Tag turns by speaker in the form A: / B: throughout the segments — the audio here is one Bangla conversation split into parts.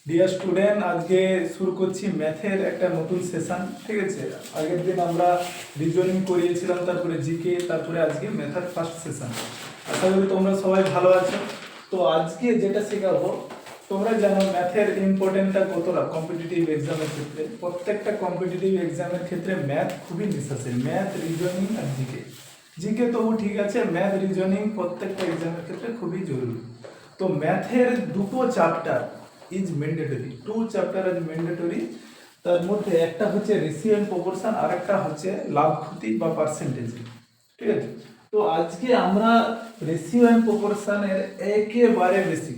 A: ডিয়ার স্টুডেন্ট, আজকে শুরু করছি ম্যাথের একটা নতুন সেশন। ঠিক আছে, আগের দিন আমরা রিজনিং করিয়েছিলাম, তারপরে জিকে, তারপরে আজকে ম্যাথের ফার্স্ট সেশন। আশা করি তোমরা সবাই ভালো আছো। তো আজকে যেটা শেখাবো, তোমরা জানো ম্যাথের ইম্পর্টেন্টটা কতটা কম্পিটিটিভ এক্সামের ক্ষেত্রে। প্রত্যেকটা কম্পিটিটিভ এক্সামের ক্ষেত্রে ম্যাথ খুবই নেসেসারি, ম্যাথ, রিজনিং আর জিকে। জিকে তবু ঠিক আছে, ম্যাথ রিজনিং প্রত্যেকটা এক্সামের ক্ষেত্রে খুবই জরুরি। তো ম্যাথের দুটো chapter is mandatory, two chapter is mandatory. তার মধ্যে একটা হচ্ছে রেশিও এন্ড প্রপোর্শন, আর একটা হচ্ছে লাভ ক্ষতি বা পার্সেন্টেজ। ঠিক আছে, তো আজকে আমরা রেশিও এন্ড প্রপোর্শনের একেবারে বেশি,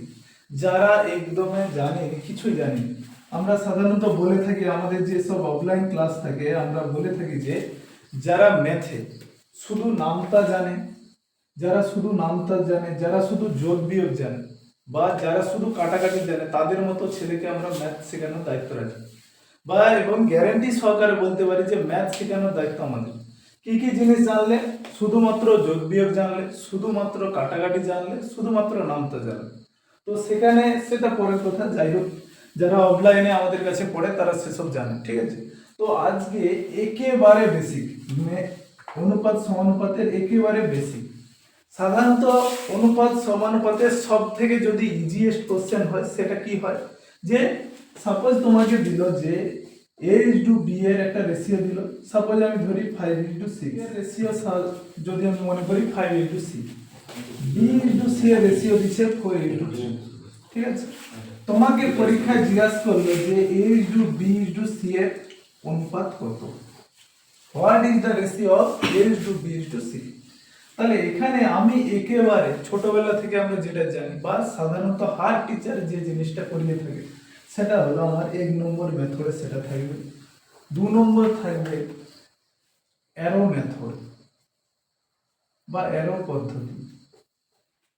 A: যারা একদমে জানে কিছুই জানি, আমরা সাধারণত বলে থাকি আমাদের যে সব অফলাইন ক্লাস থাকে, আমরা বলে থাকি যে যারা ম্যাথে শুধু নামতা জানে, যারা শুধু নামতা জানে, যারা শুধু যোগ বিয়োগ জানে, বা যারা শুধু কাটাকাটি জানে, তাদের মতো ছেলেকে আমরা ম্যাথ শেখানোর দায়িত্ব রাখি, বা এবং গ্যারান্টি সহকারে বলতে পারি যে ম্যাথ শেখানোর দায়িত্ব আমাদের। কি কি জিনিস জানলে? শুধুমাত্র যোগ বিয়োগ জানলে, শুধুমাত্র কাটাকাটি জানলে, শুধুমাত্র নামতা জানলে। তো সেখানে সেটা পরের কথা, যাই হোক, যারা অফলাইনে আমাদের কাছে পড়ে তারা সেসব জানে। ঠিক আছে, তো আজকে একেবারে বেসিক, মানে অনুপাত সমানুপাতের একেবারে বেসিক। সাধারণত অনুপাত সমানুপাতের সব থেকে যদি ইজিয়েস্ট কোশ্চেন হয় সেটা কি হয়, যে সাপোজ তোমাকে দিল যে এ ইজ টু বি এর একটা রেশিও দিল, সাপোজ আমি ধরি 5:6 এর রেশিও, যদি আমি মনে করি 5:6, বি ইজ টু সি এর রেশিও দিচ্ছে 4:3। ঠিক আছে, তোমাকে পরীক্ষায় জিজ্ঞাসা করলো যে A is to B is to C এর অনুপাত কত, what is the ratio of A is to B is to C. তাহলে এখানে আমি একেবারে ছোটবেলা থেকে আমরা যেটা জানি, বা সাধারণত হার টিচার যে জিনিসটা করিয়ে থাকে, সেটা হলো আমার 1 নম্বর মেথডে সেটা থাকবে, 2 নম্বর থাকবে অ্যারো মেথড বা অ্যারো পদ্ধতি,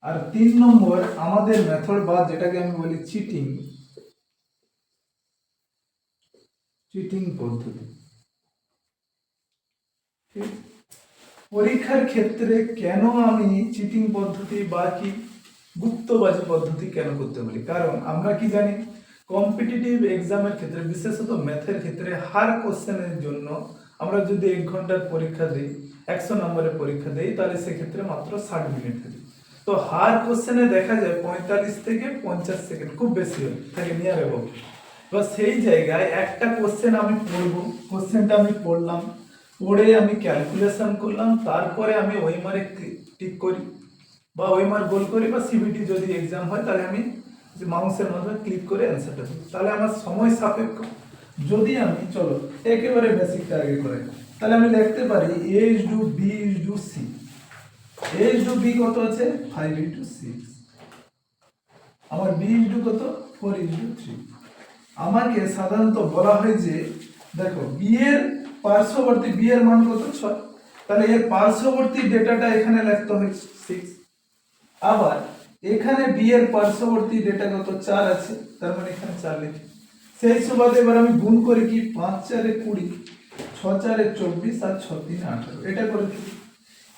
A: আর 3 নম্বর আমাদের মেথড বা যেটাকে আমি বলি চিটিং, চিটিং পদ্ধতি। ঠিক, পরীক্ষার ক্ষেত্রে কেন আমি চিটিং পদ্ধতি বা কি গুপ্তবাজি পদ্ধতি কেন করতে বলি? কারণ আমরা কি জানি, কম্পিটিটিভ এক্সামের ক্ষেত্রে, বিশেষত ম্যাথের ক্ষেত্রে, হার কোশ্চেনের জন্য আমরা যদি 1 ঘন্টার পরীক্ষা দিই, 100 নম্বরের পরীক্ষা দিই, তাহলে সেক্ষেত্রে মাত্র 60 মিনিট থাকে। তো হার কোশ্চেনে দেখা যায় 45 থেকে 50 সেকেন্ড খুব বেশি থাকে, নিয়ার অ্যাবাউট। এবার সেই জায়গায় একটা কোশ্চেন আমি পড়বো, কোশ্চেনটা আমি পড়লাম, পড়ে আমি ক্যালকুলেশন করলাম, তারপরে আমি ওইমারে টিক করি বা ওইমার গোল করি, বা সিবিটি যদি এক্সাম হয় তাহলে আমি মাউসের মাধ্যমে ক্লিক করে অ্যান্সারটা দিই। তাহলে আমার সময় সাপেক্ষ। যদি আমি, চলো একেবারে বেসিকটা আগে করে, তাহলে আমি লিখতে পারি A is to B is to C. A is to B কত আছে? 5:6। আমার বি ইজ টু কত? 4:3। আমাকে সাধারণত বলা হয় যে দেখো বি এর পার্শ্ববর্তী, বি এর মান কত? 6, তাহলে এর পার্শ্ববর্তী ডেটাটা এখানে লিখতে হয় 6। আবার এখানে বি এর পার্শ্ববর্তী ডেটা কত? 4 আছে, তার মানে এখানে 4 লিখি। সেই সুবাদে এবার আমি গুণ করে কি, 5×4 = 20, 6×4 = 24, আর 6×3 = 18, এটা করে দিই।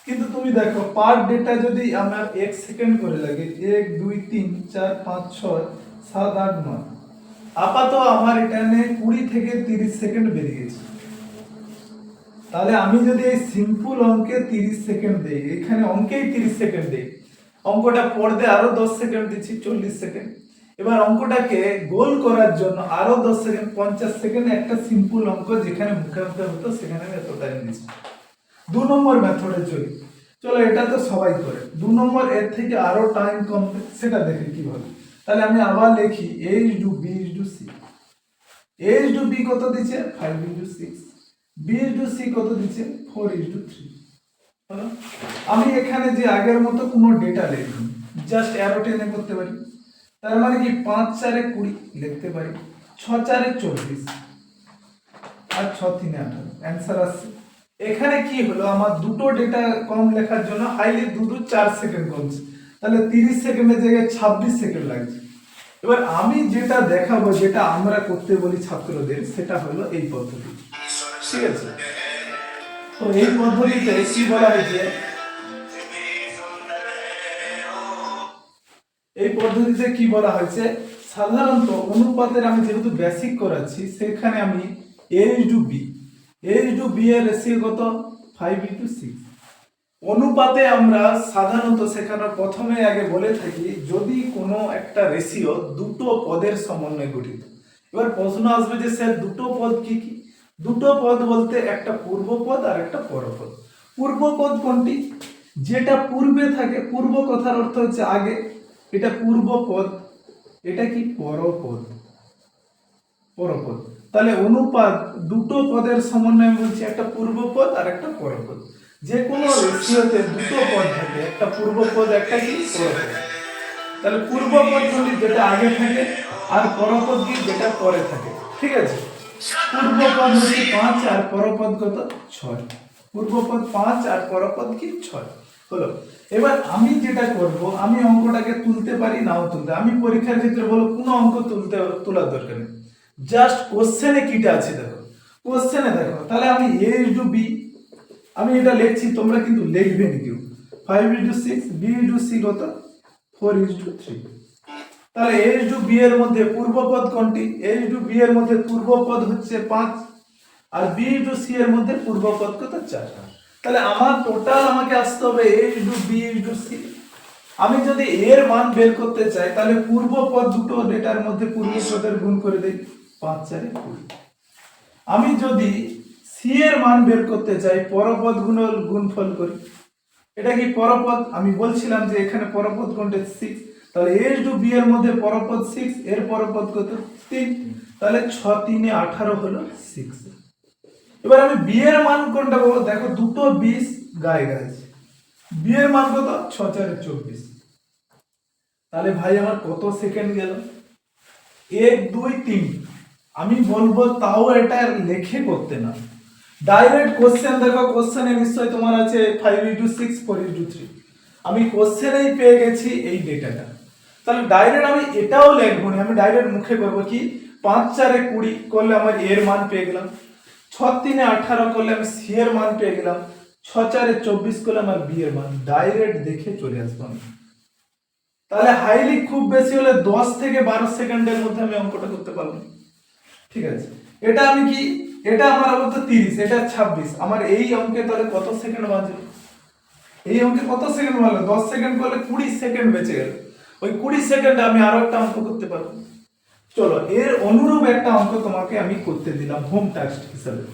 A: কিন্তু তুমি দেখো পার ডেটা যদি আমার 1 সেকেন্ড করে লাগে, 1 2 3 4 5 6 7 8 9, আপাতত আমার এখানে 20 থেকে 30 সেকেন্ড বেরিয়ে গেছে। তাহলে আমি যদি এই সিম্পল অঙ্কে 30 সেকেন্ড দেই, এখানে অঙ্কেই 30 সেকেন্ড দেই, অঙ্কটা পড়তে আরো 10 সেকেন্ড দিচ্ছি, 40 সেকেন্ড। এবার অঙ্কটাকে গোল করার জন্য আরো 10 সেকেন্ড, 50 সেকেন্ড, একটা সিম্পল অঙ্ক যেখানে মুখে মুখে হতো সেখানে আমি এত টাইম দিচ্ছি। 2 নম্বর মেথডে চলি, চলো এটা তো সবাই করে। 2 নম্বর এর থেকে আরো টাইম কমবে, সেটা দেখি কিভাবে। তাহলে আমি আবার লিখি A is to B is to C. A is to B কত দিচ্ছে? 5:6। বি ইজ টু সি কত দিচ্ছে? 4:3। আমি এখানে যে আগের মতো কোনো ডেটা লিখি, জাস্ট অ্যারো টেনে করতে পারি। তার মানে কি 5×4 = 20 লিখতে পারি, 6×4 = 24, আর 6×3 = 18, অ্যান্সার আসছে। এখানে কি হলো, আমার দুটো ডেটা কম লেখার জন্য হাইলি 4 সেকেন্ড কমছে, তাহলে 30 সেকেন্ডের জায়গায় 26 সেকেন্ড লাগছে। এবার আমি যেটা দেখাবো, যেটা আমরা করতে বলি ছাত্রদের, সেটা হলো এই পদ্ধতি। ঠিক আছে, তো এই পদ্ধতিতে কি বলা হয়েছে, এই পদ্ধতিতে কি বলা হয়েছে, সাধারণত অনুপাতের আমি যেহেতু বেসিক করাচ্ছি সেখানে আমি a/b এর রেশিও কত 5:6। অনুপাতে আমরা সাধারণত সেখানে প্রথমে আগে বলে থাকি যদি কোনো একটা রেশিও দুটো পদের সমন্বয়ে গঠিত। এবার প্রশ্ন আসবে যে স্যার দুটো পদ কি কি? দুটো পদ বলতে একটা পূর্বপদ আর একটা পরপদ। পূর্বপদ কোনটি? যেটা পূর্বে থাকে, পূর্ব কথার অর্থ হচ্ছে আগে, এটা পূর্বপদ, এটা কি পরপদ। পরপদ তাহলে অনুপাত দুটো পদের সমন্বয় বলছি, একটা পূর্বপদ আর একটা পরপদ। যে কোনো রেশিওতে দুটো পদ থাকে, একটা পূর্বপদ একটা কি পরপদ। তাহলে পূর্বপদ কোনটি? যেটা আগে থাকে, আর পরপদ কি? যেটা পরে থাকে। ঠিক আছে, পূর্বপদ হচ্ছে 5 আর পরপদ কত 6। পূর্বপদ 5 আর পরপদ কি 6 হলো। এবার আমি যেটা করব, আমি অঙ্কটাকে তুলতে পারি নাও তুলতে, আমি পরীক্ষার ক্ষেত্রে বলো কোনো অঙ্ক তোলার দরকার নেই, জাস্ট কোশ্চেনে কিটা আছে দেখো, কোশ্চেনে দেখো। তাহলে আমি a/b আমি এটা লিখছি, তোমরা কিন্তু লিখবে না কেউ। 5:6 b/c কত 4:3। তাহলে a/b এর মধ্যে পূর্বপদ কোনটি? a/b এর মধ্যে পূর্বপদ হচ্ছে 5 আর b/c এর মধ্যে পূর্বপদ কত 4। তাহলে আমার টোটাল আমাকে আসতে হবে a/b/c। আমি যদি এর মান বের করতে চাই তাহলে পূর্বপদ দুটো ডেটার মধ্যে পূর্বপদের গুণ করে দেই, 5 4 20। আমি যদি সি এর মান বের করতে চাই পরপদ গুণফল করি, এটা কি পরপদ? আমি বলছিলাম যে এখানে পরপদ কোনটা 6, তাহলে a/b এর মধ্যে পরপদ 6, এর পরপদ কত 3, তাহলে 6 3 18 হলো 6। এবার আমি b এর মান কোনটা পাবো? দেখো দুটো 20 গায়ে গায়ে আছে, b এর মান কত 6 4 24। তাহলে ভাই আমার কত সেকেন্ড গেল? 1 2 3। আমি বলবো তাও এটা লেখে করতে না, ডাইরেক্ট কোশ্চেন দেখো, কোশ্চেনে নিশ্চয় তোমার আছে 5:6 4:3। আমি কোশ্চেনেই পেয়ে গেছি এই ডেটাটা। তাহলে ডাইরেক্ট আমি এটাও লিখবো না, আমি ডাইরেক্ট মুখে করব কি 5 4 20 করলে আমার এর মান পেয়ে গেলাম, 6 3 18 করলে আমি সি এর মান পেয়ে গেলাম, 6 4 24 করলে আমার বি এর মান, ডাইরেক্ট দেখে চলে আসবো আমি। তাহলে হাইলি খুব বেশি হলে 10 থেকে 12 সেকেন্ডের মধ্যে আমি অঙ্কটা করতে পারবো। ঠিক আছে, এটা আমি কি, এটা আমার অবস্থা 30, এটা 26, আমার এই অঙ্কে তাহলে কত সেকেন্ড বাঁচবে? এই অঙ্কে কত সেকেন্ড বাঁচলো? 10 সেকেন্ড করলে 20 সেকেন্ড বেঁচে গেল। ওই 20 সেকেন্ডে আমি আরো একটা অঙ্ক করতে পারবো। চলো এর অনুরূপ একটা অঙ্ক তোমাকে আমি করতে দিলাম হোম টাস্ক হিসাবে।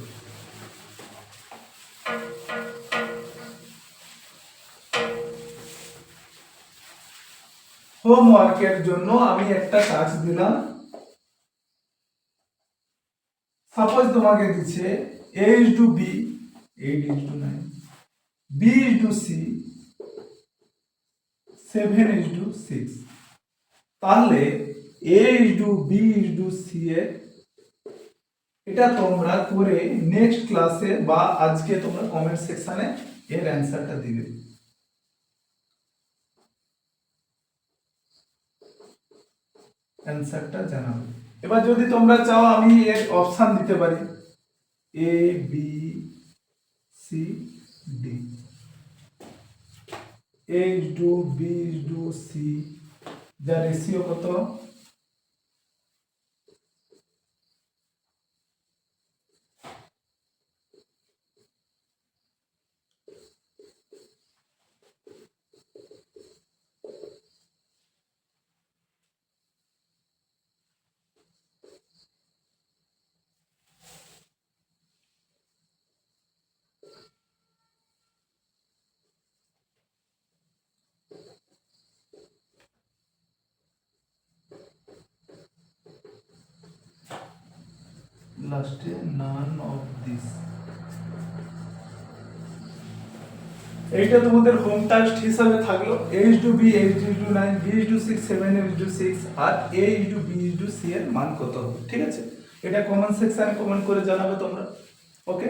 A: হোমওয়ার্কের জন্য আমি একটা কাজ দিলাম। সাপোজ তোমাকে দিচ্ছে a/b 8:9, b/c 7:6। তাহলে a/b/c এর এটা তোমরা করে নেক্সট ক্লাসে বা আজকে তোমরা কমেন্ট সেকশনে এর অ্যানসারটা দিবে। অ্যানসারটা জানাবে। এবার যদি তোমরা চাও আমি এর অপশন দিতে পারি a b c d, a/b/c যার রেশিও কত লাস্টে নান অফ দিস। এইটা তোমাদের হোম টাস্ক হিসাবে থাকলো। a/b 8:9, b/6 7:6 আর a/b/c এর মান কত হবে। ঠিক আছে, এটা কমেন্ট সেকশনে কমেন্ট করে জানাবে তোমরা। ওকে।